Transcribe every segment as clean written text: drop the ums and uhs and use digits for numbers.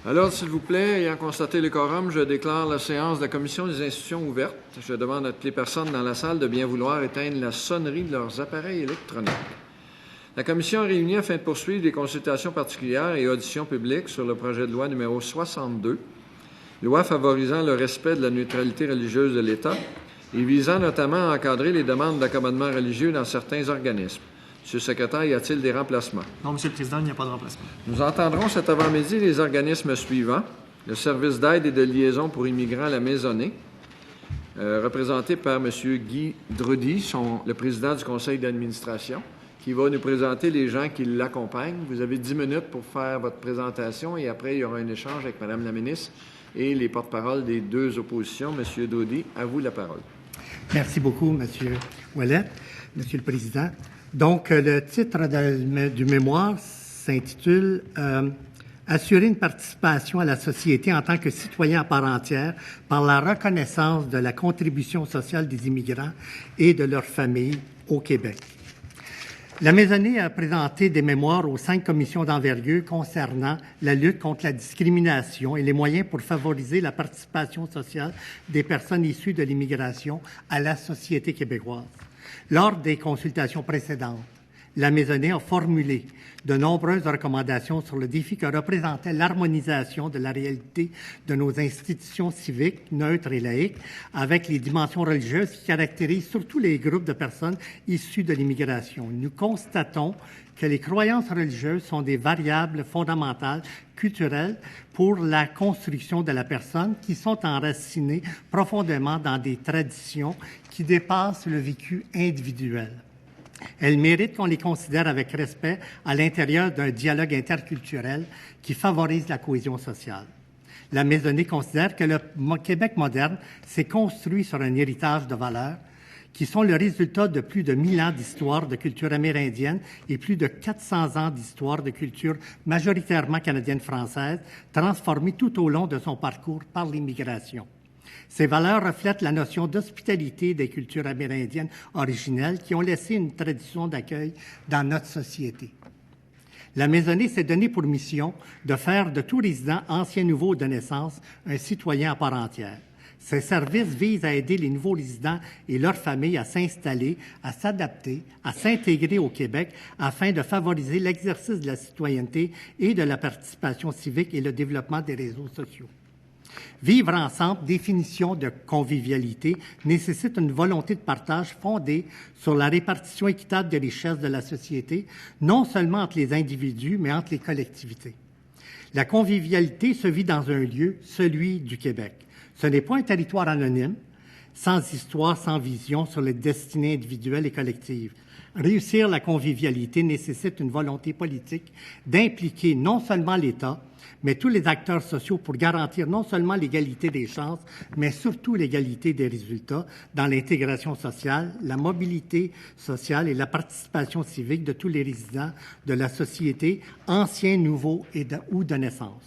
À l'ordre, s'il vous plaît, ayant constaté le quorum, je déclare la séance de la Commission des institutions ouverte. Je demande à toutes les personnes dans la salle de bien vouloir éteindre la sonnerie de leurs appareils électroniques. La Commission est réunie afin de poursuivre des consultations particulières et auditions publiques sur le projet de loi numéro 62, loi favorisant le respect de la neutralité religieuse de l'État et visant notamment à encadrer les demandes d'accommodement religieux dans certains organismes. Monsieur le secrétaire, y a-t-il des remplacements? Non, Monsieur le Président, il n'y a pas de remplacement. Nous entendrons cet avant-midi les organismes suivants. Le service d'aide et de liaison pour immigrants La Maisonnée, représenté par M. Guy Drudy, le président du conseil d'administration, qui va nous présenter les gens qui l'accompagnent. Vous avez 10 minutes pour faire votre présentation et après, il y aura un échange avec Mme la ministre et les porte-paroles des deux oppositions. M. Drudy, à vous la parole. Merci beaucoup, M. Ouellet. Monsieur le Président. Donc, le titre du mémoire s'intitule « Assurer une participation à la société en tant que citoyen à part entière par la reconnaissance de la contribution sociale des immigrants et de leurs familles au Québec ». La Maisonnée a présenté des mémoires aux 5 commissions d'envergure concernant la lutte contre la discrimination et les moyens pour favoriser la participation sociale des personnes issues de l'immigration à la société québécoise. Lors des consultations précédentes, la Maisonnée a formulé de nombreuses recommandations sur le défi que représentait l'harmonisation de la réalité de nos institutions civiques, neutres et laïques, avec les dimensions religieuses qui caractérisent surtout les groupes de personnes issues de l'immigration. Nous constatons que les croyances religieuses sont des variables fondamentales culturelles pour la construction de la personne qui sont enracinées profondément dans des traditions qui dépassent le vécu individuel. Elles méritent qu'on les considère avec respect à l'intérieur d'un dialogue interculturel qui favorise la cohésion sociale. La Maisonnée considère que le Québec moderne s'est construit sur un héritage de valeurs qui sont le résultat de plus de 1000 ans d'histoire de culture amérindienne et plus de 400 ans d'histoire de culture majoritairement canadienne-française, transformée tout au long de son parcours par l'immigration. Ces valeurs reflètent la notion d'hospitalité des cultures amérindiennes originelles qui ont laissé une tradition d'accueil dans notre société. La Maisonnée s'est donnée pour mission de faire de tout résident ancien nouveau de naissance un citoyen à part entière. Ces services visent à aider les nouveaux résidents et leurs familles à s'installer, à s'adapter, à s'intégrer au Québec afin de favoriser l'exercice de la citoyenneté et de la participation civique et le développement des réseaux sociaux. Vivre ensemble, définition de convivialité, nécessite une volonté de partage fondée sur la répartition équitable des richesses de la société, non seulement entre les individus, mais entre les collectivités. La convivialité se vit dans un lieu, celui du Québec. Ce n'est pas un territoire anonyme, sans histoire, sans vision sur les destinées individuelles et collectives. Réussir la convivialité nécessite une volonté politique d'impliquer non seulement l'État, mais tous les acteurs sociaux pour garantir non seulement l'égalité des chances, mais surtout l'égalité des résultats dans l'intégration sociale, la mobilité sociale et la participation civique de tous les résidents de la société, anciens, nouveaux ou de naissance.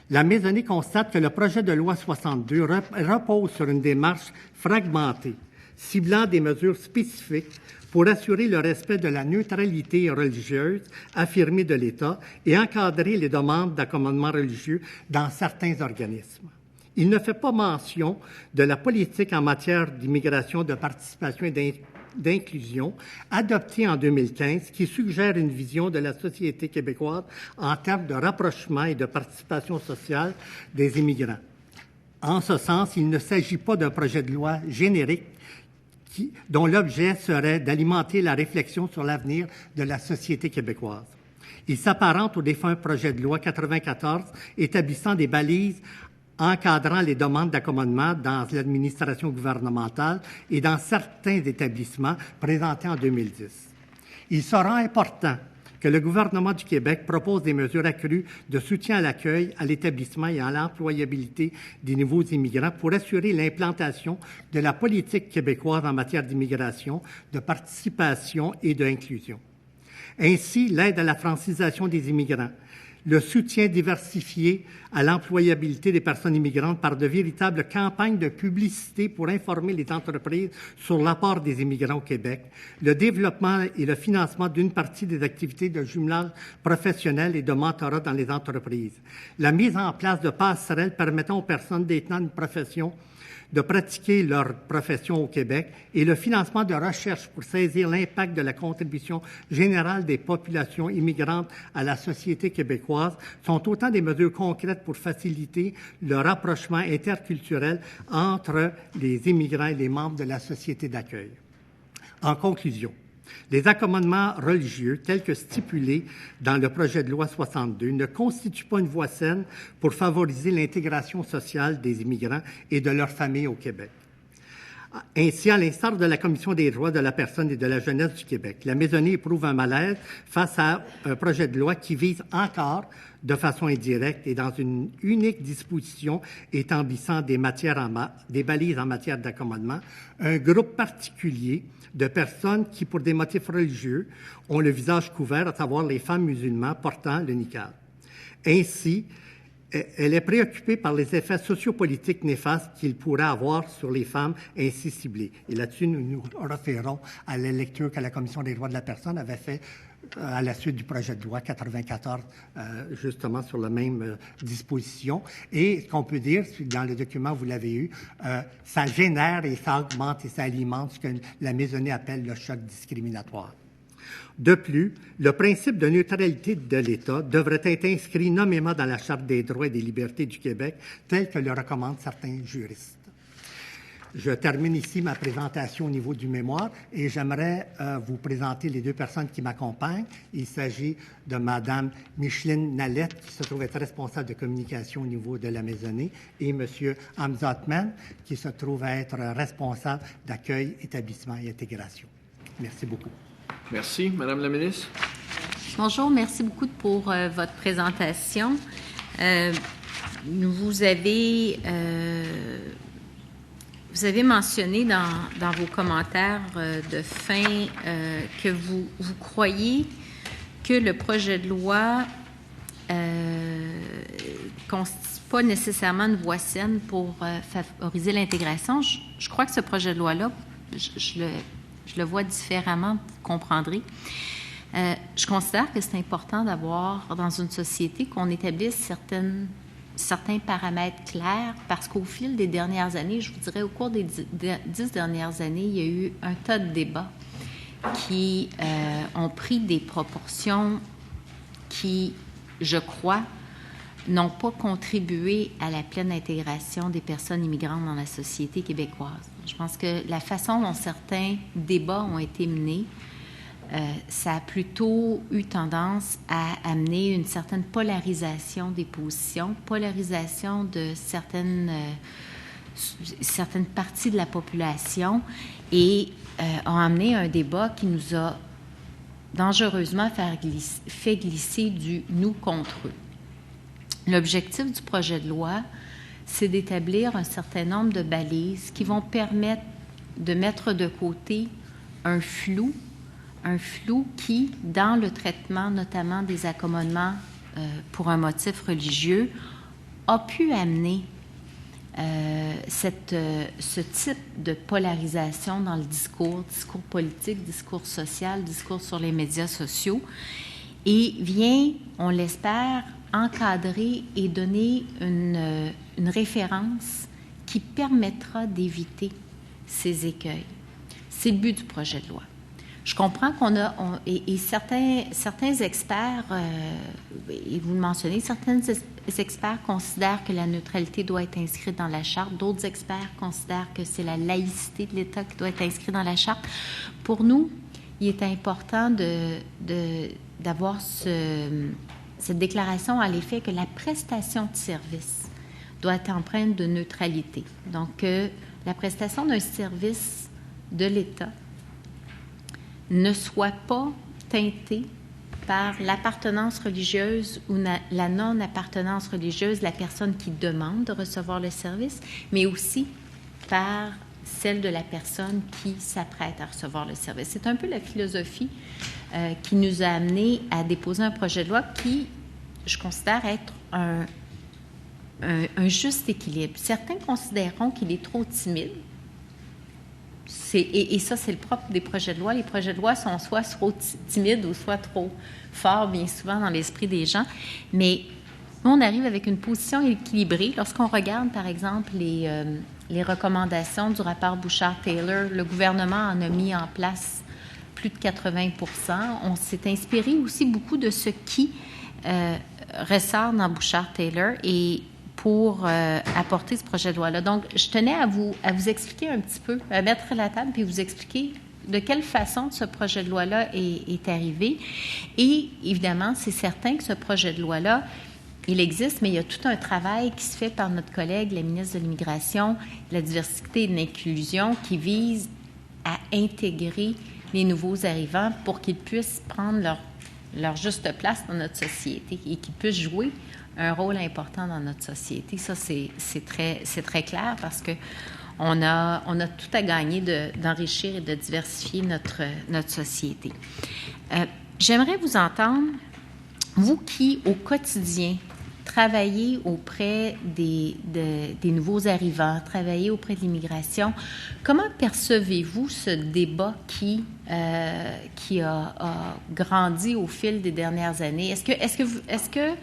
La Maisonnée constate que le projet de loi 62 repose sur une démarche fragmentée, ciblant des mesures spécifiques pour assurer le respect de la neutralité religieuse affirmée de l'État et encadrer les demandes d'accommodement religieux dans certains organismes. Il ne fait pas mention de la politique en matière d'immigration, de participation et d'inclusion adoptée en 2015 qui suggère une vision de la société québécoise en termes de rapprochement et de participation sociale des immigrants. En ce sens, il ne s'agit pas d'un projet de loi générique dont l'objet serait d'alimenter la réflexion sur l'avenir de la société québécoise. Il s'apparente au défunt projet de loi 94 établissant des balises encadrant les demandes d'accommodement dans l'administration gouvernementale et dans certains établissements présentés en 2010. Il sera important que le gouvernement du Québec propose des mesures accrues de soutien à l'accueil, à l'établissement et à l'employabilité des nouveaux immigrants pour assurer l'implantation de la politique québécoise en matière d'immigration, de participation et d'inclusion. Ainsi, l'aide à la francisation des immigrants, le soutien diversifié à l'employabilité des personnes immigrantes par de véritables campagnes de publicité pour informer les entreprises sur l'apport des immigrants au Québec, le développement et le financement d'une partie des activités de jumelage professionnel et de mentorat dans les entreprises, la mise en place de passerelles permettant aux personnes détenant une profession de pratiquer leur profession au Québec et le financement de recherches pour saisir l'impact de la contribution générale des populations immigrantes à la société québécoise sont autant des mesures concrètes pour faciliter le rapprochement interculturel entre les immigrants et les membres de la société d'accueil. En conclusion, les accommodements religieux tels que stipulés dans le projet de loi 62 ne constituent pas une voie saine pour favoriser l'intégration sociale des immigrants et de leurs familles au Québec. Ainsi, à l'instar de la Commission des droits de la personne et de la jeunesse du Québec, la Maisonnée éprouve un malaise face à un projet de loi qui vise encore, de façon indirecte et dans une unique disposition établissant des balises en matière d'accommodement, un groupe particulier de personnes qui, pour des motifs religieux, ont le visage couvert, à savoir les femmes musulmanes portant le niqab. Ainsi, elle est préoccupée par les effets sociopolitiques néfastes qu'il pourrait avoir sur les femmes ainsi ciblées. Et là-dessus, nous nous référons à la lecture que la Commission des droits de la personne avait faite à la suite du projet de loi 94, justement sur la même disposition. Et ce qu'on peut dire, dans le document, vous l'avez eu, ça génère et ça augmente et ça alimente ce que la Maisonnée appelle le choc discriminatoire. De plus, le principe de neutralité de l'État devrait être inscrit nommément dans la Charte des droits et des libertés du Québec, tel que le recommandent certains juristes. Je termine ici ma présentation au niveau du mémoire et j'aimerais vous présenter les deux personnes qui m'accompagnent. Il s'agit de Mme Micheline Nallette, qui se trouve être responsable de communication au niveau de la Maisonnée, et M. Hamza Otman, qui se trouve être responsable d'accueil, établissement et intégration. Merci beaucoup. Merci. Madame la ministre. Bonjour, merci beaucoup pour votre présentation. Vous avez mentionné dans vos commentaires de fin que vous croyez que le projet de loi constitue pas nécessairement une voie saine pour favoriser l'intégration. Je crois que ce projet de loi-là, je le vois différemment, vous comprendrez. Je considère que c'est important d'avoir dans une société qu'on établisse certains paramètres clairs parce qu'au fil des dernières années, je vous dirais au cours des 10 dernières années, il y a eu un tas de débats qui ont pris des proportions qui, je crois, n'ont pas contribué à la pleine intégration des personnes immigrantes dans la société québécoise. Je pense que la façon dont certains débats ont été menés, ça a plutôt eu tendance à amener une certaine polarisation des positions, polarisation de certaines parties de la population et ont amené un débat qui nous a dangereusement fait glisser du « nous contre eux ». L'objectif du projet de loi, c'est d'établir un certain nombre de balises qui vont permettre de mettre de côté un flou qui, dans le traitement notamment des accommodements pour un motif religieux, a pu amener ce type de polarisation dans le discours politique, discours social, discours sur les médias sociaux, et vient, on l'espère, encadrer et donner une référence qui permettra d'éviter ces écueils. C'est le but du projet de loi. Je comprends et certains experts, et vous le mentionnez, certains experts considèrent que la neutralité doit être inscrite dans la Charte. D'autres experts considèrent que c'est la laïcité de l'État qui doit être inscrite dans la Charte. Pour nous, il est important d'avoir cette déclaration à l'effet que la prestation de service doit être empreinte de neutralité. Donc, la prestation d'un service de l'État ne soit pas teintée par l'appartenance religieuse ou la non-appartenance religieuse de la personne qui demande de recevoir le service, mais aussi par celle de la personne qui s'apprête à recevoir le service. C'est un peu la philosophie qui nous a amené à déposer un projet de loi qui, je considère être un juste équilibre. Certains considéreront qu'il est trop timide. Et ça, c'est le propre des projets de loi. Les projets de loi sont soit trop timides ou soit trop forts, bien souvent, dans l'esprit des gens. Mais nous, on arrive avec une position équilibrée. Lorsqu'on regarde, par exemple, les recommandations du rapport Bouchard-Taylor, le gouvernement en a mis en place plus de 80 %. On s'est inspiré aussi beaucoup de ce qui ressort dans Bouchard-Taylor et pour apporter ce projet de loi-là. Donc, je tenais à vous expliquer un petit peu, à mettre la table puis vous expliquer de quelle façon ce projet de loi-là est arrivé. Et évidemment, c'est certain que ce projet de loi-là, il existe, mais il y a tout un travail qui se fait par notre collègue, la ministre de l'Immigration, de la diversité et de l'inclusion, qui vise à intégrer les nouveaux arrivants pour qu'ils puissent prendre leur juste place dans notre société et qu'ils puissent jouer un rôle important dans notre société. Ça, c'est très clair parce que on a tout à gagner d'enrichir et de diversifier notre société. J'aimerais vous entendre, vous qui, au quotidien, travaillez auprès des nouveaux arrivants, travaillez auprès de l'immigration. Comment percevez-vous ce débat qui a grandi au fil des dernières années? Est-ce que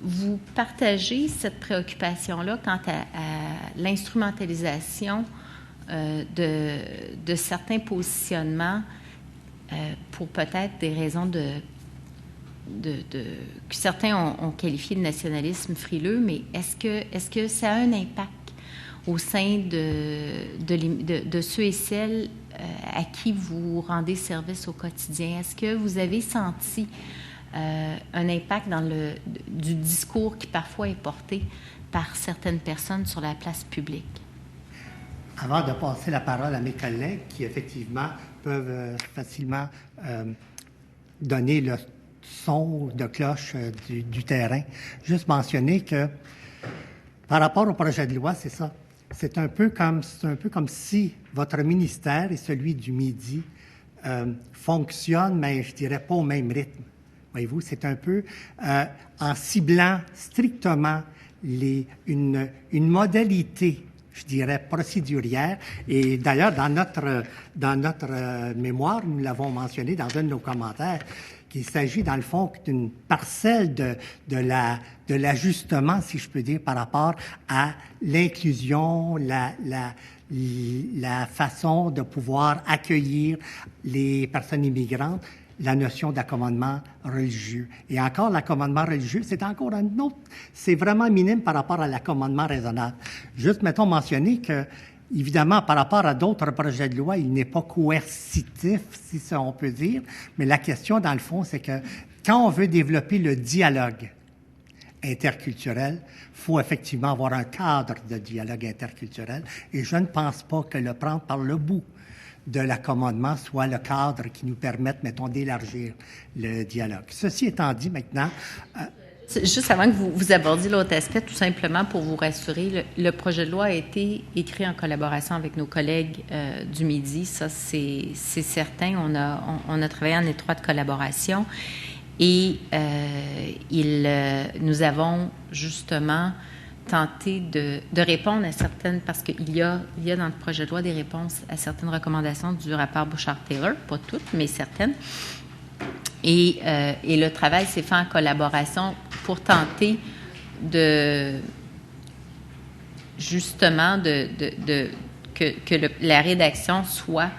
vous partagez cette préoccupation-là quant à l'instrumentalisation de certains positionnements pour peut-être des raisons que certains ont qualifié de nationalisme frileux, mais est-ce que ça a un impact au sein de ceux et celles à qui vous rendez service au quotidien? Est-ce que vous avez senti un impact du discours qui parfois est porté par certaines personnes sur la place publique? Avant de passer la parole à mes collègues qui, effectivement, peuvent facilement donner le son de cloche du terrain, juste mentionner que par rapport au projet de loi, c'est ça. C'est un peu comme si votre ministère et celui du Midi fonctionnent, mais je dirais pas au même rythme. Voyez-vous, c'est un peu en ciblant strictement une modalité, je dirais, procédurière. Et d'ailleurs, dans notre mémoire, nous l'avons mentionné dans un de nos commentaires, qu'il s'agit, dans le fond, d'une parcelle de l'ajustement, si je peux dire, par rapport à l'inclusion, la façon de pouvoir accueillir les personnes immigrantes, la notion d'accommodement religieux. Et encore, l'accommodement religieux, c'est encore un autre, c'est vraiment minime par rapport à l'accommodement raisonnable. Juste, mettons, mentionner que, évidemment, par rapport à d'autres projets de loi, il n'est pas coercitif, si ça on peut dire, mais la question, dans le fond, c'est que quand on veut développer le dialogue interculturel, il faut effectivement avoir un cadre de dialogue interculturel, et je ne pense pas que le prendre par le bout de l'accommodement soit le cadre qui nous permette, mettons, d'élargir le dialogue. Ceci étant dit, maintenant... Juste avant que vous abordiez l'autre aspect, tout simplement pour vous rassurer, le projet de loi a été écrit en collaboration avec nos collègues du Midi. Ça, c'est certain. On a travaillé en étroite collaboration et nous avons justement tenté de répondre à certaines, parce qu'il y a dans le projet de loi des réponses à certaines recommandations du rapport Bouchard-Taylor, pas toutes, mais certaines. Et le travail s'est fait en collaboration pour tenter justement que la rédaction soit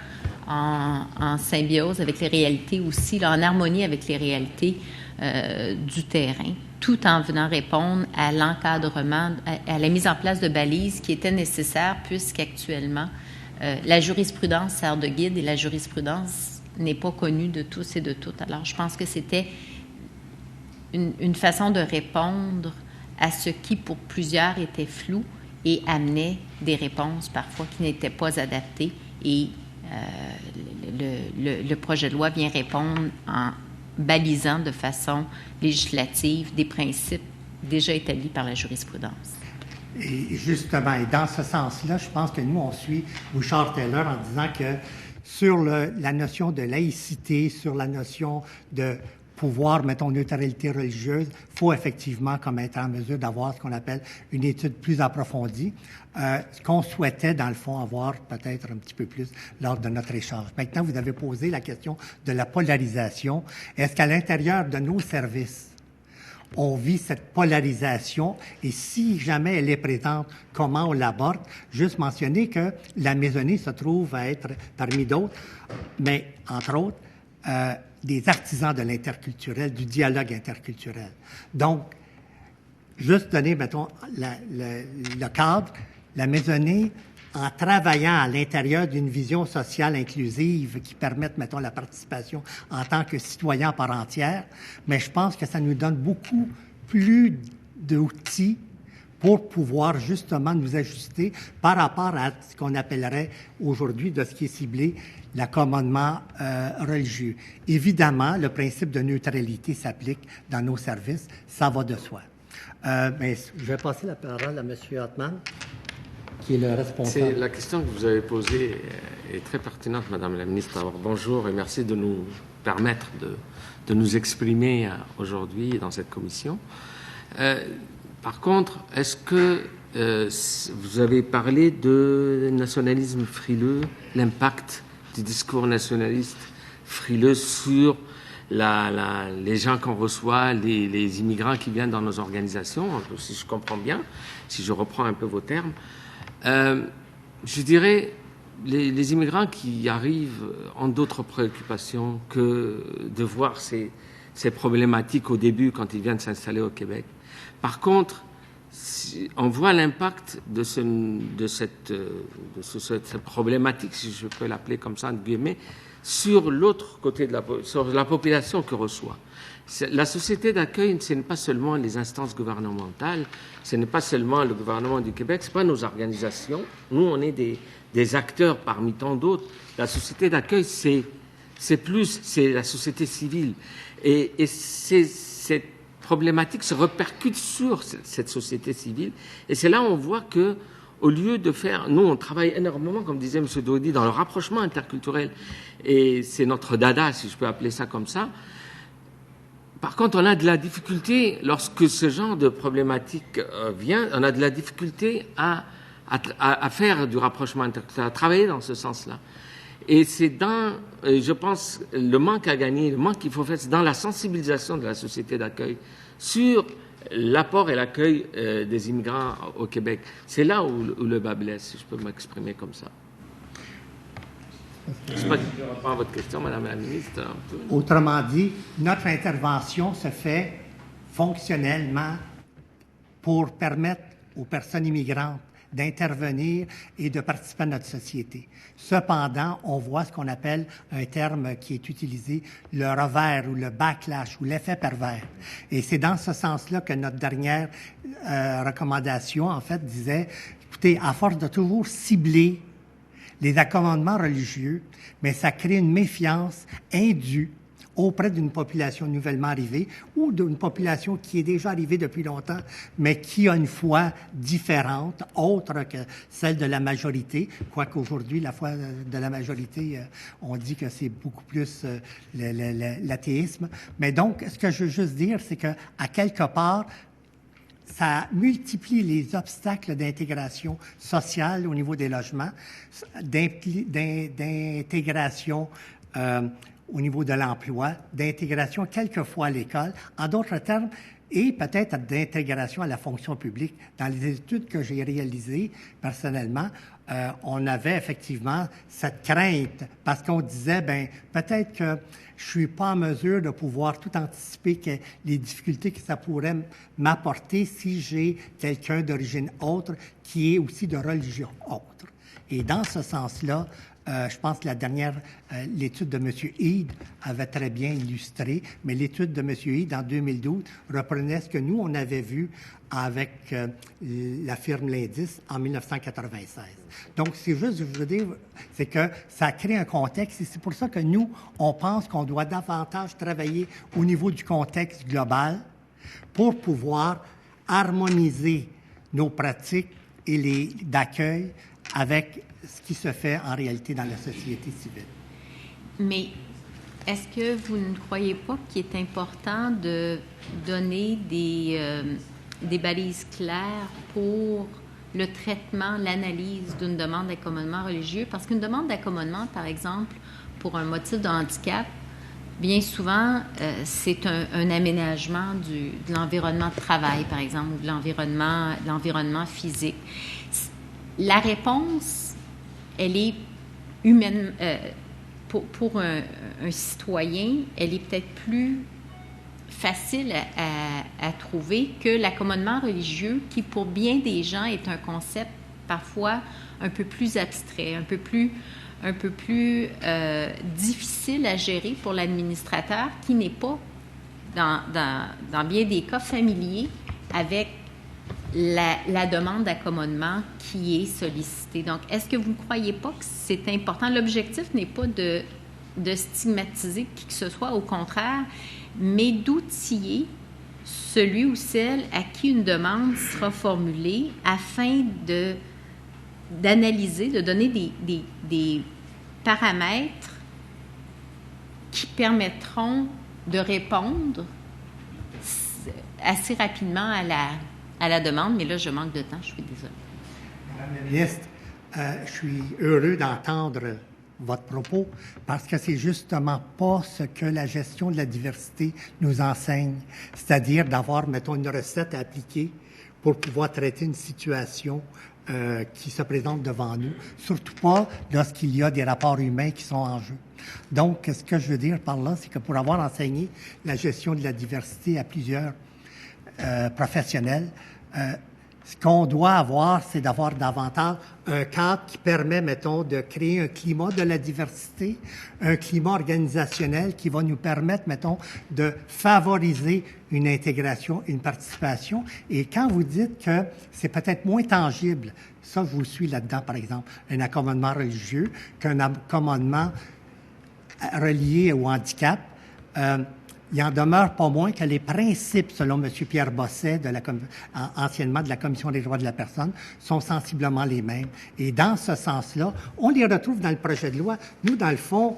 en symbiose avec les réalités aussi, en harmonie avec les réalités du terrain, tout en venant répondre à l'encadrement, à la mise en place de balises qui étaient nécessaires, puisqu'actuellement, la jurisprudence sert de guide et la jurisprudence n'est pas connue de tous et de toutes. Alors, je pense que c'était une façon de répondre à ce qui, pour plusieurs, était flou et amenait des réponses parfois qui n'étaient pas adaptées. Et le projet de loi vient répondre en balisant de façon législative des principes déjà établis par la jurisprudence. Et justement, et dans ce sens-là, je pense que nous, on suit Bouchard-Taylor en disant que sur la notion de laïcité, sur la notion de pouvoir, mettons, neutralité religieuse, il faut effectivement comme être en mesure d'avoir ce qu'on appelle une étude plus approfondie, ce qu'on souhaitait, dans le fond, avoir peut-être un petit peu plus lors de notre échange. Maintenant, vous avez posé la question de la polarisation. Est-ce qu'à l'intérieur de nos services, on vit cette polarisation et si jamais elle est présente, comment on l'aborde? Juste mentionner que la maisonnée se trouve à être, parmi d'autres, mais entre autres, des artisans de l'interculturel, du dialogue interculturel. Donc, juste donner, mettons, le cadre, la maisonnée, en travaillant à l'intérieur d'une vision sociale inclusive qui permette, mettons, la participation en tant que citoyen par entière, mais je pense que ça nous donne beaucoup plus d'outils pour pouvoir justement nous ajuster par rapport à ce qu'on appellerait aujourd'hui, de ce qui est ciblé, l'accommodement religieux. Évidemment, le principe de neutralité s'applique dans nos services, ça va de soi. Mais je vais passer la parole à M. Hartmann, qui est le responsable. La question que vous avez posée est très pertinente, Madame la Ministre. Alors, bonjour et merci de nous permettre de nous exprimer aujourd'hui dans cette commission. Par contre, est-ce que vous avez parlé de nationalisme frileux, l'impact du discours nationaliste frileux sur les gens qu'on reçoit, les immigrants qui viennent dans nos organisations, si je comprends bien, si je reprends un peu vos termes. Je dirais, les immigrants qui arrivent ont d'autres préoccupations que de voir ces problématiques au début quand ils viennent s'installer au Québec. Par contre, on voit l'impact de cette problématique, si je peux l'appeler comme ça, entre guillemets, sur l'autre côté sur la population que reçoit. La société d'accueil, ce n'est pas seulement les instances gouvernementales, ce n'est pas seulement le gouvernement du Québec, ce n'est pas nos organisations. Nous, on est des acteurs parmi tant d'autres. La société d'accueil, c'est la société civile. Et cette problématique se répercute sur cette société civile. Et c'est là où on voit que, au lieu de faire... Nous, on travaille énormément, comme disait M. Doudy, dans le rapprochement interculturel. Et c'est notre dada, si je peux appeler ça comme ça. Par contre, on a de la difficulté, lorsque ce genre de problématique vient, on a de la difficulté à faire du rapprochement interculturel, à travailler dans ce sens-là. Et c'est je pense, le manque à gagner, le manque qu'il faut faire, c'est dans la sensibilisation de la société d'accueil sur l'apport et l'accueil des immigrants au Québec. C'est là où le bas blesse, si je peux m'exprimer comme ça. Je ne sais pas si je reprends votre question, Madame la Ministre. Autrement dit, notre intervention se fait fonctionnellement pour permettre aux personnes immigrantes d'intervenir et de participer à notre société. Cependant, on voit ce qu'on appelle un terme qui est utilisé, le revers ou le backlash ou l'effet pervers. Et c'est dans ce sens-là que notre dernière recommandation, en fait, disait, écoutez, à force de toujours cibler les accommodements religieux, mais ça crée une méfiance indue auprès d'une population nouvellement arrivée ou d'une population qui est déjà arrivée depuis longtemps, mais qui a une foi différente, autre que celle de la majorité, quoique aujourd'hui, la foi de la majorité, on dit que c'est beaucoup plus l'athéisme. Mais donc, ce que je veux juste dire, c'est que à quelque part, ça multiplie les obstacles d'intégration sociale au niveau des logements, d'intégration au niveau de l'emploi, d'intégration quelquefois à l'école, en d'autres termes, et peut-être d'intégration à la fonction publique. Dans les études que j'ai réalisées personnellement, on avait effectivement cette crainte parce qu'on disait, peut-être que je suis pas en mesure de pouvoir tout anticiper que les difficultés que ça pourrait m'apporter si j'ai quelqu'un d'origine autre qui est aussi de religion autre. Et dans ce sens-là, je pense que la dernière, l'étude de M. Eade avait très bien illustré, mais l'étude de M. Eade en 2012 reprenait ce que nous, on avait vu avec la firme L'Indice en 1996. Donc, c'est juste, je veux dire, c'est que ça crée un contexte et c'est pour ça que nous, on pense qu'on doit davantage travailler au niveau du contexte global pour pouvoir harmoniser nos pratiques et d'accueil avec ce qui se fait en réalité dans la société civile. Mais est-ce que vous ne croyez pas qu'il est important de donner des balises claires pour le traitement, l'analyse d'une demande d'accommodement religieux? Parce qu'une demande d'accommodement, par exemple, pour un motif de handicap, bien souvent, c'est un aménagement de l'environnement de travail, par exemple, ou de l'environnement physique. La réponse, elle est humaine. Pour un citoyen, elle est peut-être plus facile à trouver que l'accommodement religieux, qui pour bien des gens est un concept parfois un peu plus abstrait, un peu plus difficile à gérer pour l'administrateur, qui n'est pas, dans bien des cas, familier avec la demande d'accommodement qui est sollicitée. Donc, est-ce que vous ne croyez pas que c'est important? L'objectif n'est pas de stigmatiser qui que ce soit, au contraire, mais d'outiller celui ou celle à qui une demande sera formulée afin d'analyser, de donner des paramètres qui permettront de répondre assez rapidement à la demande. Mais là, je manque de temps, je suis désolée. Madame la ministre, je suis heureux d'entendre votre propos parce que c'est justement pas ce que la gestion de la diversité nous enseigne, c'est-à-dire d'avoir, mettons, une recette à appliquer pour pouvoir traiter une situation qui se présente devant nous, surtout pas lorsqu'il y a des rapports humains qui sont en jeu. Donc, ce que je veux dire par là, c'est que pour avoir enseigné la gestion de la diversité à plusieurs professionnels, ce qu'on doit avoir, c'est d'avoir davantage un cadre qui permet, mettons, de créer un climat de la diversité, un climat organisationnel qui va nous permettre, mettons, de favoriser une intégration, une participation. Et quand vous dites que c'est peut-être moins tangible, ça, je vous suis là-dedans, par exemple, un accommodement religieux qu'un accommodement relié au handicap, il en demeure pas moins que les principes, selon M. Pierre Bosset, anciennement de la Commission des droits de la personne, sont sensiblement les mêmes. Et dans ce sens-là, on les retrouve dans le projet de loi. Nous, dans le fond,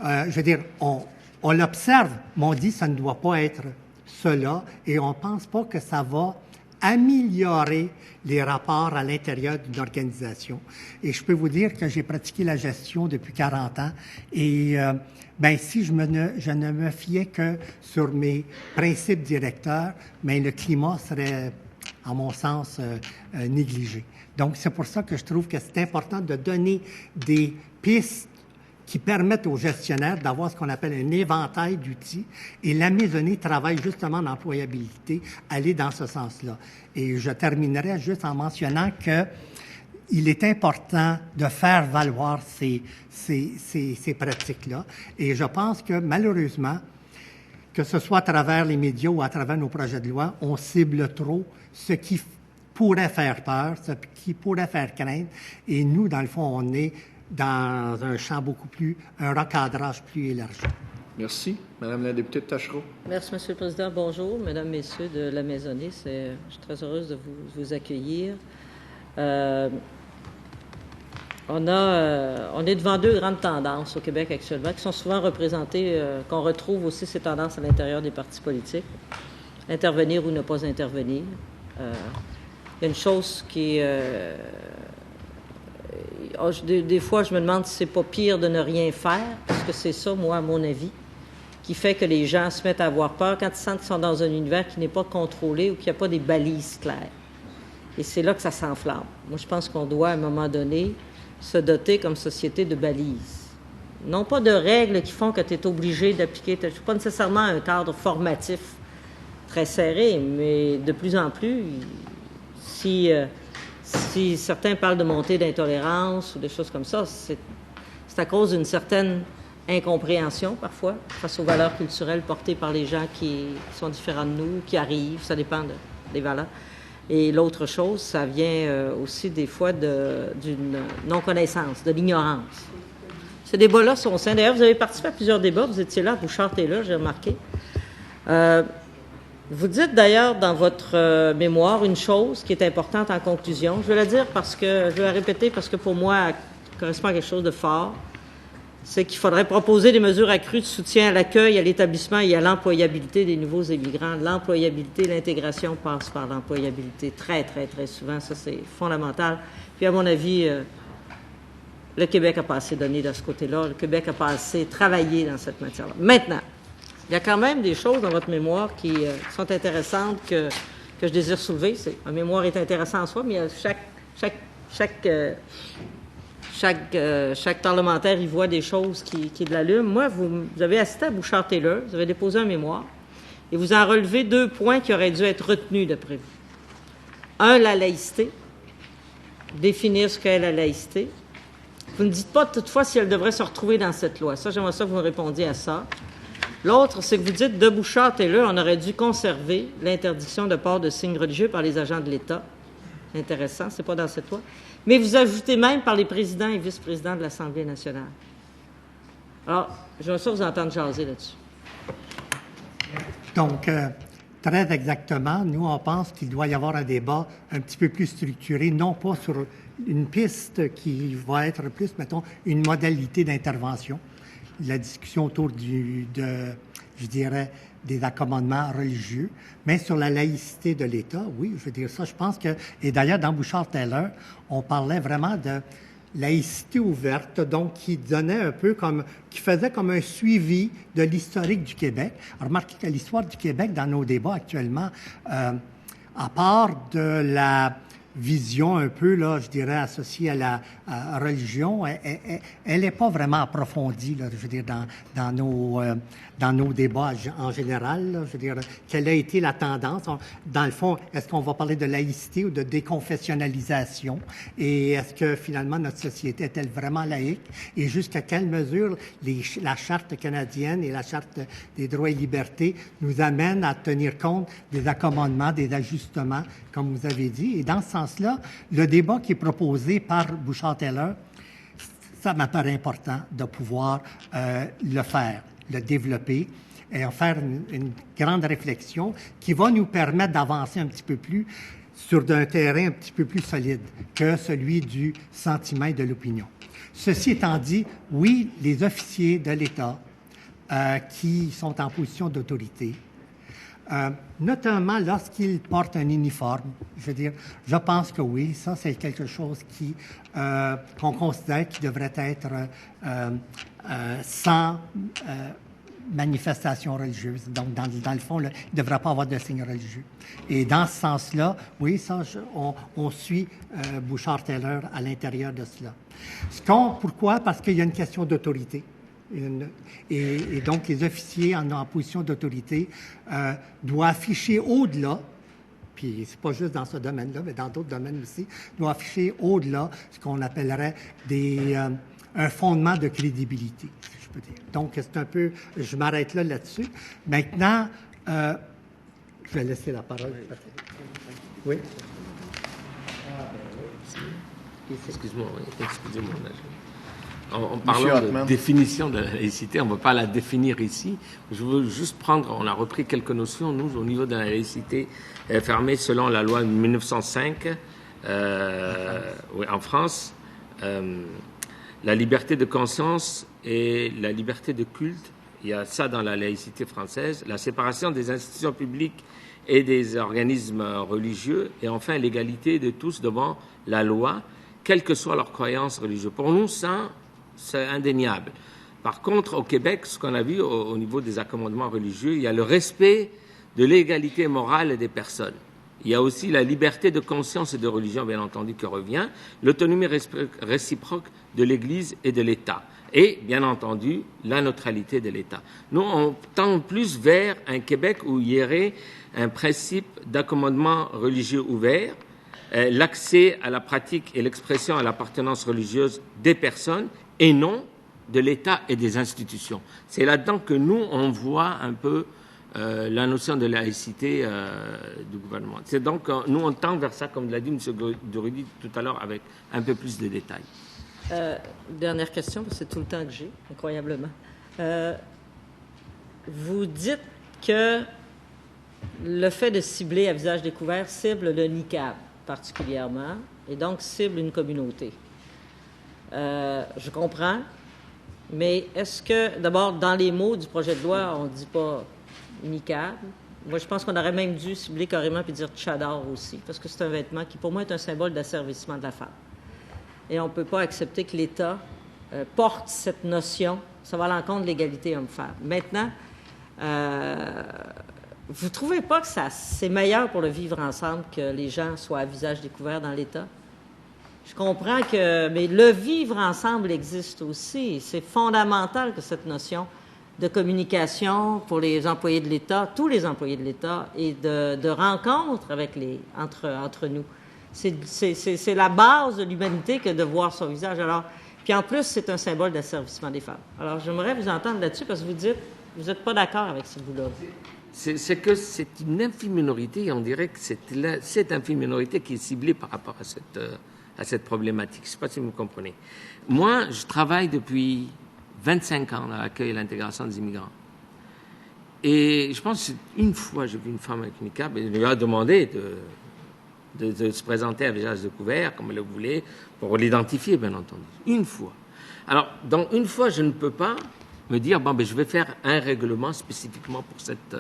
je veux dire, on l'observe, mais on dit que ça ne doit pas être cela, et on ne pense pas que ça va améliorer les rapports à l'intérieur d'une organisation. Et je peux vous dire que j'ai pratiqué la gestion depuis 40 ans, et si je ne me fiais que sur mes principes directeurs, le climat serait, à mon sens, négligé. Donc, c'est pour ça que je trouve que c'est important de donner des pistes qui permettent aux gestionnaires d'avoir ce qu'on appelle un éventail d'outils. Et la maisonnée travaille justement en employabilité, aller dans ce sens-là. Et je terminerai juste en mentionnant que il est important de faire valoir ces pratiques-là. Et je pense que, malheureusement, que ce soit à travers les médias ou à travers nos projets de loi, on cible trop ce qui pourrait faire peur, ce qui pourrait faire craindre. Et nous, dans le fond, on est dans un champ un recadrage plus élargi. Merci. Madame la députée de Taschereau. Merci, M. le Président. Bonjour, Mesdames, Messieurs de la Maisonnée. Je suis très heureuse de vous accueillir. On est devant deux grandes tendances au Québec actuellement, qui sont souvent représentées, qu'on retrouve aussi ces tendances à l'intérieur des partis politiques. Intervenir ou ne pas intervenir. Il y a une chose qui est... Des fois, je me demande si c'est pas pire de ne rien faire, parce que c'est ça, moi, à mon avis, qui fait que les gens se mettent à avoir peur quand ils sentent qu'ils sont dans un univers qui n'est pas contrôlé ou qu'il n'y a pas des balises claires. Et c'est là que ça s'enflamme. Moi, je pense qu'on doit, à un moment donné, se doter comme société de balises. Non pas de règles qui font que tu es obligé d'appliquer, pas nécessairement un cadre formatif très serré, mais de plus en plus, si certains parlent de montée d'intolérance ou des choses comme ça, c'est à cause d'une certaine incompréhension, parfois, face aux valeurs culturelles portées par les gens qui sont différents de nous, qui arrivent, ça dépend des valeurs. Et l'autre chose, ça vient aussi des fois d'une non-connaissance, de l'ignorance. Ces débats-là sont sains. D'ailleurs, vous avez participé à plusieurs débats, vous étiez là, Bouchard est là, j'ai remarqué. Vous dites d'ailleurs dans votre mémoire une chose qui est importante en conclusion. Je vais la dire je vais la répéter parce que pour moi, elle correspond à quelque chose de fort. c'est qu'il faudrait proposer des mesures accrues de soutien à l'accueil, à l'établissement et à l'employabilité des nouveaux immigrants. L'employabilité, l'intégration passe par l'employabilité très, très, très souvent. Ça, c'est fondamental. Puis, à mon avis, le Québec n'a pas assez donné de ce côté-là. Le Québec n'a pas assez travaillé dans cette matière-là. Maintenant, il y a quand même des choses dans votre mémoire qui sont intéressantes que je désire soulever. Ma mémoire est intéressante en soi, mais chaque parlementaire y voit des choses qui l'allument. Moi, vous avez assisté à Bouchard-Taylor, vous avez déposé un mémoire, et vous en relevez 2 points qui auraient dû être retenus d'après vous. Un, la laïcité, définir ce qu'est la laïcité. Vous ne dites pas toutefois si elle devrait se retrouver dans cette loi. Ça, j'aimerais ça que vous me répondiez à ça. L'autre, c'est que vous dites, de Bouchard-Taylor, on aurait dû conserver l'interdiction de port de signes religieux par les agents de l'État. Intéressant, c'est pas dans cette loi. Mais vous ajoutez même par les présidents et vice-présidents de l'Assemblée nationale. Alors, j'aimerais ça vous entendre jaser là-dessus. Donc, très exactement, nous, on pense qu'il doit y avoir un débat un petit peu plus structuré, non pas sur une piste qui va être plus, mettons, une modalité d'intervention. La discussion autour je dirais, des accommodements religieux, mais sur la laïcité de l'État, oui, je veux dire ça, je pense que, et d'ailleurs, dans Bouchard-Taylor, on parlait vraiment de laïcité ouverte, donc qui donnait un peu qui faisait comme un suivi de l'historique du Québec. Remarquez que l'histoire du Québec, dans nos débats actuellement, à part de la vision un peu, là, je dirais, associée à la religion, elle n'est pas vraiment approfondie, là, je veux dire, dans nos débats en général. Là, je veux dire, quelle a été la tendance? Dans le fond, est-ce qu'on va parler de laïcité ou de déconfessionnalisation? Et est-ce que, finalement, notre société est-elle vraiment laïque? Et jusqu'à quelle mesure la Charte canadienne et la Charte des droits et libertés nous amènent à tenir compte des accommodements, des ajustements, comme vous avez dit? Et dans ce sens-là, le débat qui est proposé par Bouchard-Taylor, ça m'apparaît important de pouvoir le faire, le développer et en faire une grande réflexion qui va nous permettre d'avancer un petit peu plus sur un terrain un petit peu plus solide que celui du sentiment et de l'opinion. Ceci étant dit, oui, les officiers de l'État qui sont en position d'autorité, notamment lorsqu'ils portent un uniforme, je veux dire, je pense que oui, ça c'est quelque chose qu'on considère qui devrait être sans manifestation religieuse. Donc, dans le fond, il ne devrait pas avoir de signe religieux. Et dans ce sens-là, oui, ça, on suit Bouchard-Taylor à l'intérieur de cela. Pourquoi? Parce qu'il y a une question d'autorité. Et donc, les officiers en position d'autorité doivent afficher au-delà, puis c'est pas juste dans ce domaine-là, mais dans d'autres domaines aussi, doivent afficher au-delà ce qu'on appellerait un fondement de crédibilité, si je peux dire. Donc, c'est un peu... Je m'arrête là-dessus. Maintenant, je vais laisser la parole. Oui? Excuse-moi. En parlant de définition de la laïcité, on ne va pas la définir ici. Je veux juste on a repris quelques notions, nous, au niveau de la laïcité fermée selon la loi de 1905 en France. La liberté de conscience et la liberté de culte, il y a ça dans la laïcité française. La séparation des institutions publiques et des organismes religieux. Et enfin, l'égalité de tous devant la loi, quelles que soient leurs croyances religieuses. Pour nous, ça, c'est indéniable. Par contre, au Québec, ce qu'on a vu au niveau des accommodements religieux, il y a le respect de l'égalité morale des personnes. Il y a aussi la liberté de conscience et de religion, bien entendu, qui revient, l'autonomie réciproque de l'Église et de l'État, et, bien entendu, la neutralité de l'État. Nous, on tend plus vers un Québec où il y aurait un principe d'accommodement religieux ouvert, l'accès à la pratique et l'expression à l'appartenance religieuse des personnes, et non de l'État et des institutions. C'est là-dedans que nous, on voit un peu la notion de laïcité du gouvernement. C'est donc, nous, on tend vers ça, comme l'a dit M. Durudy tout à l'heure, avec un peu plus de détails. Dernière question, parce que c'est tout le temps que j'ai, incroyablement. Vous dites que le fait de cibler à visage découvert cible le niqab particulièrement, et donc cible une communauté. Je comprends. Mais est-ce que, d'abord, dans les mots du projet de loi, on ne dit pas niqab? Moi, je pense qu'on aurait même dû cibler carrément puis dire tchadar aussi, parce que c'est un vêtement qui, pour moi, est un symbole d'asservissement de la femme. Et on ne peut pas accepter que l'État porte cette notion. Ça va à l'encontre de l'égalité homme-femme. Maintenant, vous ne trouvez pas que c'est meilleur pour le vivre ensemble que les gens soient à visage découvert dans l'État? Je comprends que... Mais le vivre ensemble existe aussi. C'est fondamental que cette notion de communication pour les employés de l'État, tous les employés de l'État, et de rencontre avec entre nous. C'est la base de l'humanité que de voir son visage. Alors, puis en plus, c'est un symbole d'asservissement des femmes. Alors, j'aimerais vous entendre là-dessus parce que vous dites vous n'êtes pas d'accord avec ce bout-là. C'est que c'est une infime minorité et on dirait que cette infime minorité qui est ciblée par rapport à cette problématique. Je ne sais pas si vous me comprenez. Moi, je travaille depuis 25 ans dans l'accueil et l'intégration des immigrants. Et je pense qu'une fois, j'ai vu une femme avec une niqab et je lui ai demandé de se présenter à visage découvert, comme elle le voulait, pour l'identifier, bien entendu. Une fois. Alors, dans une fois, je ne peux pas me dire, bon, ben, je vais faire un règlement spécifiquement pour cette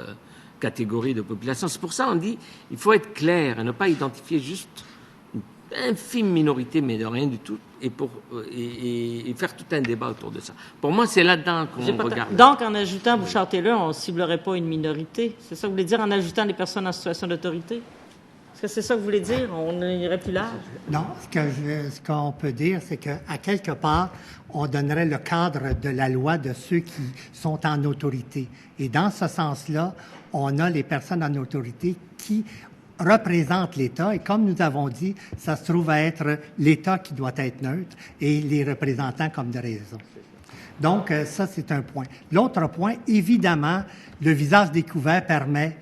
catégorie de population. C'est pour ça qu'on dit, il faut être clair et ne pas identifier juste une infime minorité, mais de rien du tout, et faire tout un débat autour de ça. Pour moi, c'est là-dedans qu'on regarde. Donc, en ajoutant Bouchard-Taylor, on ne ciblerait pas une minorité. C'est ça que vous voulez dire, en ajoutant des personnes en situation d'autorité? Est-ce que c'est ça que vous voulez dire? On n'irait plus large? Non, ce qu'on peut dire, c'est qu'à quelque part, on donnerait le cadre de la loi de ceux qui sont en autorité. Et dans ce sens-là, on a les personnes en autorité qui représentent l'État. Et comme nous avons dit, ça se trouve à être l'État qui doit être neutre et les représentants comme de raison. Donc, ça, c'est un point. L'autre point, évidemment, le visage découvert permet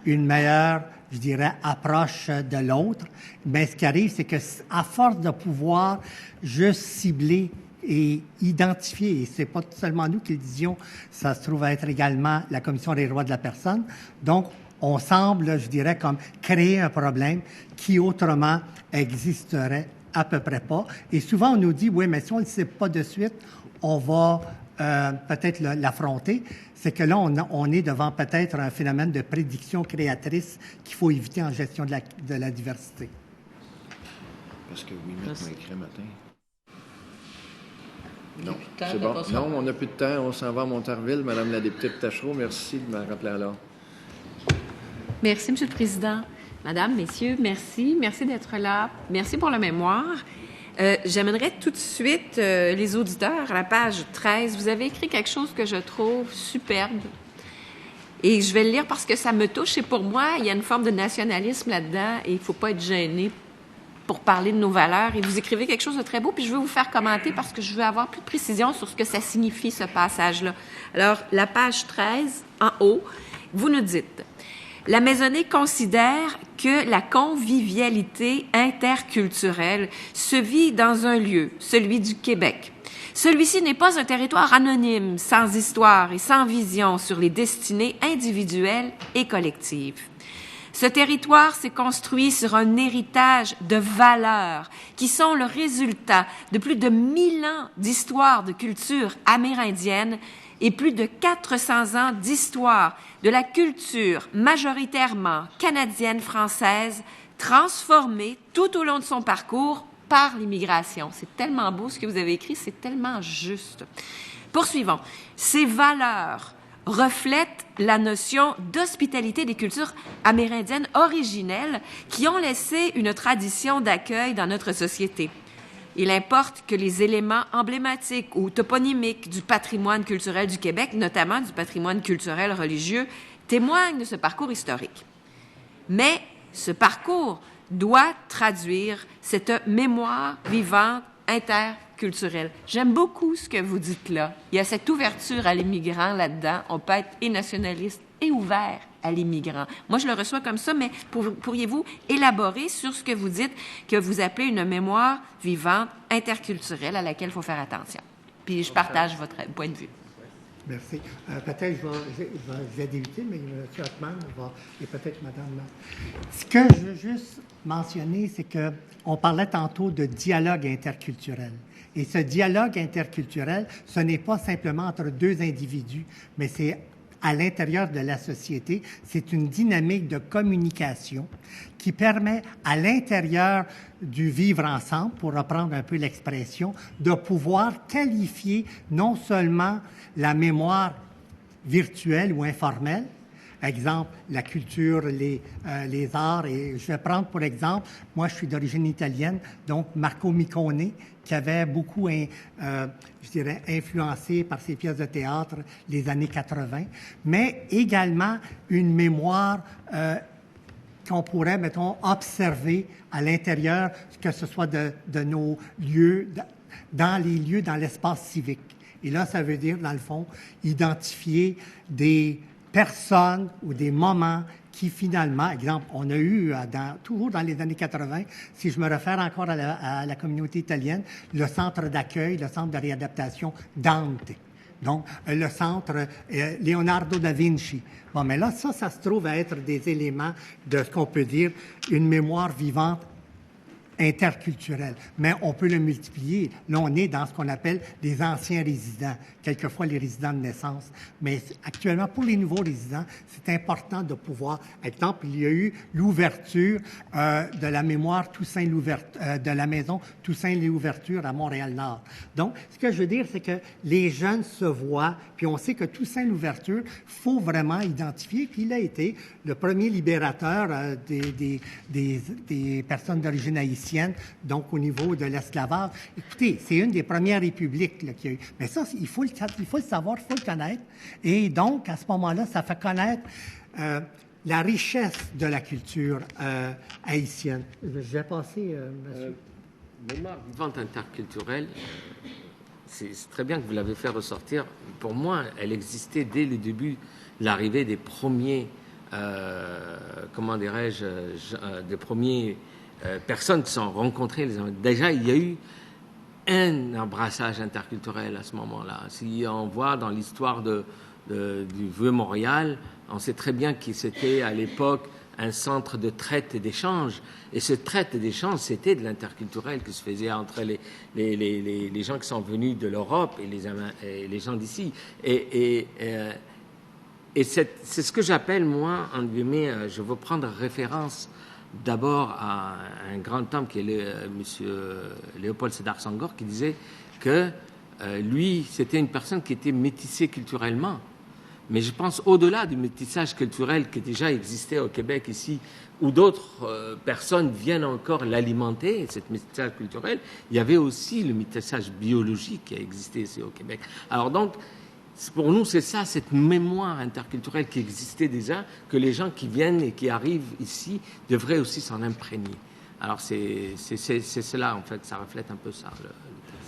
une meilleure, je dirais, approche de l'autre. Mais ce qui arrive, c'est que à force de pouvoir juste cibler et identifier, et c'est pas seulement nous qui le disions, ça se trouve à être également la Commission des droits de la personne. Donc, on semble, je dirais, comme créer un problème qui autrement existerait à peu près pas. Et souvent, on nous dit, oui, mais si on ne le sait pas de suite, on va peut-être l'affronter. C'est que là, on est devant peut-être un phénomène de prédiction créatrice qu'il faut éviter en gestion de la diversité. Parce que oui, m'a écrit matin. Non, c'est bon. Non, on n'a plus de temps. On s'en va à Montarville. Madame la députée de Tachereau, merci de me rappeler alors. Merci, M. le Président. Madame, Messieurs, merci. Merci d'être là. Merci pour le mémoire. J'amènerais tout de suite les auditeurs à la page 13. Vous avez écrit quelque chose que je trouve superbe. Et je vais le lire parce que ça me touche. Et pour moi, il y a une forme de nationalisme là-dedans et il ne faut pas être gêné pour parler de nos valeurs. Et vous écrivez quelque chose de très beau, puis je veux vous faire commenter parce que je veux avoir plus de précision sur ce que ça signifie, ce passage-là. Alors, la page 13, en haut, vous nous dites... La Maisonnée considère que la convivialité interculturelle se vit dans un lieu, celui du Québec. Celui-ci n'est pas un territoire anonyme, sans histoire et sans vision sur les destinées individuelles et collectives. Ce territoire s'est construit sur un héritage de valeurs qui sont le résultat de plus de 1000 ans d'histoire de culture amérindienne et plus de 400 ans d'histoire de la culture majoritairement canadienne-française transformée tout au long de son parcours par l'immigration. C'est tellement beau ce que vous avez écrit, c'est tellement juste. Poursuivons. Ces valeurs reflètent la notion d'hospitalité des cultures amérindiennes originelles qui ont laissé une tradition d'accueil dans notre société. Il importe que les éléments emblématiques ou toponymiques du patrimoine culturel du Québec, notamment du patrimoine culturel religieux, témoignent de ce parcours historique. Mais ce parcours doit traduire cette mémoire vivante interculturelle. J'aime beaucoup ce que vous dites là. Il y a cette ouverture à l'immigrant là-dedans. On peut être et nationaliste et ouvert à l'immigrant. Moi, je le reçois comme ça, mais pourriez-vous élaborer sur ce que vous dites que vous appelez une mémoire vivante interculturelle à laquelle il faut faire attention? Puis je partage votre point de vue. Merci. Peut-être je vais débuter, mais M. Ottman et peut-être Mme. Ce que je veux juste mentionner, c'est qu'on parlait tantôt de dialogue interculturel. Et ce dialogue interculturel, ce n'est pas simplement entre deux individus, mais c'est à l'intérieur de la société. C'est une dynamique de communication qui permet à l'intérieur du vivre ensemble, pour reprendre un peu l'expression, de pouvoir qualifier non seulement la mémoire virtuelle ou informelle, exemple, la culture, les arts. Et je vais prendre pour exemple, moi je suis d'origine italienne, donc Marco Miccone, qui avait beaucoup, je dirais, influencé par ses pièces de théâtre les années 80, mais également une mémoire qu'on pourrait, mettons, observer à l'intérieur, que ce soit de nos lieux, dans les lieux, dans l'espace civique. Et là, ça veut dire, dans le fond, identifier des personnes ou des moments qui, finalement, exemple, on a eu, toujours dans les années 80, si je me réfère encore à la communauté italienne, le centre d'accueil, le centre de réadaptation Dante. Donc, le centre Leonardo da Vinci. Bon, mais là, ça se trouve à être des éléments de ce qu'on peut dire une mémoire vivante interculturelle. Mais on peut le multiplier. Là, on est dans ce qu'on appelle les anciens résidents, quelquefois les résidents de naissance. Mais actuellement, pour les nouveaux résidents, c'est important de pouvoir... Exemple, il y a eu l'ouverture de la mémoire Toussaint de la maison Toussaint-Louverture à Montréal-Nord. Donc, ce que je veux dire, c'est que les jeunes se voient, puis on sait que Toussaint-Louverture, il faut vraiment identifier, puis il a été le premier libérateur des personnes d'origine haïtienne, donc au niveau de l'esclavage. Écoutez, c'est une des premières républiques qu'il y a eu. Mais ça, il faut le savoir, il faut le connaître. Et donc, à ce moment-là, ça fait connaître la richesse de la culture haïtienne. Je vais passer, monsieur. Mémoire vivante interculturelle, c'est très bien que vous l'avez fait ressortir. Pour moi, elle existait dès le début de l'arrivée des premiers, comment dirais-je, des premiers personnes qui sont rencontrées. Déjà, il y a eu un embrassage interculturel à ce moment-là. Si on voit dans l'histoire du Vieux-Montréal, on sait très bien que c'était à l'époque un centre de traite et d'échange. Et ce traite et d'échange, c'était de l'interculturel qui se faisait entre les gens qui sont venus de l'Europe et les gens d'ici. Et c'est ce que j'appelle, moi, entre guillemets, je veux prendre référence d'abord à un grand homme qui est M. Léopold Sédar Senghor, qui disait que lui, c'était une personne qui était métissée culturellement. Mais je pense au-delà du métissage culturel qui déjà existait au Québec ici, où d'autres personnes viennent encore l'alimenter, cette métissage culturel, il y avait aussi le métissage biologique qui a existé ici au Québec. Alors donc, pour nous, c'est ça, cette mémoire interculturelle qui existait déjà, que les gens qui viennent et qui arrivent ici devraient aussi s'en imprégner. Alors c'est cela, en fait, ça reflète un peu ça.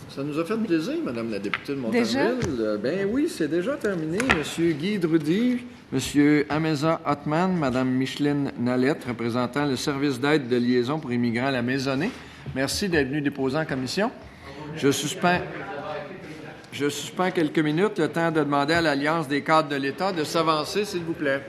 Ça nous a fait plaisir, Madame la députée de Montarville. Ben oui, c'est déjà terminé. Monsieur Guy Drudy, Monsieur Ameza Ottman, Madame Micheline Nallette, représentant le service d'aide de liaison pour immigrants à la Maisonnée. Merci d'être venu déposer en commission. Je suspends quelques minutes, le temps de demander à l'Alliance des cadres de l'État de s'avancer, s'il vous plaît.